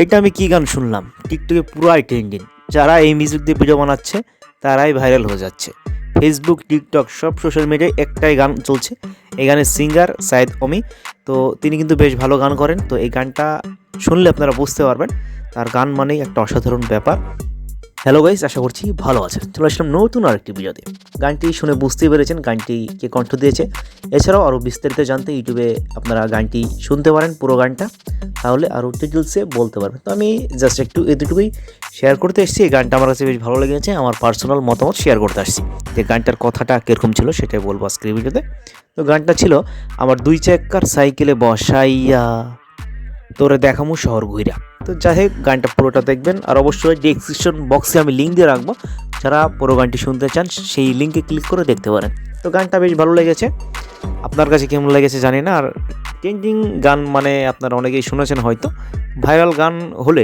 এটা আমি কি গান শুনলাম, টিকটকে পুরাই ট্রেন্ডিং। যারা এই মিউজিক দিয়ে ভিডিও বানাচ্ছে তারাই ভাইরাল হয়ে যাচ্ছে। ফেসবুক, টিকটক সব সোশ্যাল মিডিয়ায় একটাই গান চলছে। এই গানের সিঙ্গার সাইদ অমি। তো তিনি কিন্তু বেশ ভালো গান করেন। তো এই গানটা শুনলে আপনারা বুঝতে পারবেন তার গান মানেই একটা অসাধারণ ব্যাপার। হ্যালো গাইস, আশা করছি ভালো আছেন। চলে আসলাম নতুন আরেকটি ভিডিওতে। গানটি শুনে বুঝতেই পেরেছেন গানটি কে কণ্ঠ দিয়েছে। এছাড়াও আরও বিস্তারিত জানতে ইউটিউবে আপনারা গানটি শুনতে পারেন পুরো গানটা, তাহলে আরও ডিটেলসে বলতে পারবেন। তো আমি জাস্ট একটু এতটুকুই শেয়ার করতে এসেছি। এই গানটা আমার কাছে বেশ ভালো লেগেছে, আমার পার্সোনাল মতামত শেয়ার করতে আসছি। যে গানটার কথাটা কীরকম ছিল সেটাই বলবো আজকের ভিডিওতে। তো গানটা ছিল, আমার 2 চাকার সাইকেলে বসাইয়া তোরে দেখামু শহর ঘুইরা। তো যাই হোক, গানটা পুরোটা দেখবেন, আর অবশ্যই ডেসক্রিপশন বক্সে আমি লিঙ্ক দিয়ে রাখবো। যারা পুরো গানটি শুনতে চান সেই লিঙ্কে ক্লিক করে দেখতে পারেন। তো গানটা বেশ ভালো লেগেছে, আপনার কাছে কেমন লেগেছে জানি না। আর ট্রেন্ডিং গান মানে আপনারা অনেকেই শুনেছেন হয়তো, ভাইরাল গান হলে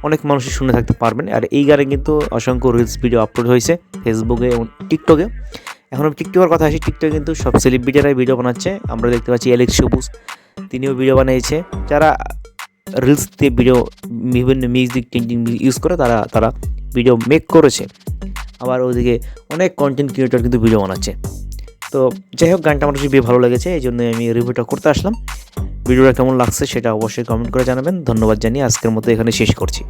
অনেক মানুষই শুনে থাকতে পারবেন। আর এই গানে কিন্তু অসংখ্য রিলস ভিডিও আপলোড হয়েছে ফেসবুকে এবং টিকটকে। এখন আমি টিকটকের কথা আসি, টিকটকে কিন্তু সব সেলিব্রিটিরাই ভিডিও বানাচ্ছে। আমরা দেখতে পাচ্ছি অ্যালেক্স সবুজ, তিনিও ভিডিও বানিয়েছে। যারা রিলস দিয়ে ভিডিও বিভিন্ন মিউজিক ট্রেন্ডিং ইউজ করে তারা ভিডিও মেক করেছে। আবার ওদিকে অনেক কন্টেন্ট ক্রিয়েটর কিন্তু ভিডিও বানাচ্ছে। তো যাই হোক, গানটা আমার বেশ ভালো লেগেছে, এই জন্য আমি রিভিউটা করতে আসলাম। ভিডিওটা কেমন লাগছে সেটা অবশ্যই কমেন্ট করে জানাবেন। ধন্যবাদ জানিয়ে আজকের মতো এখানে শেষ করছি।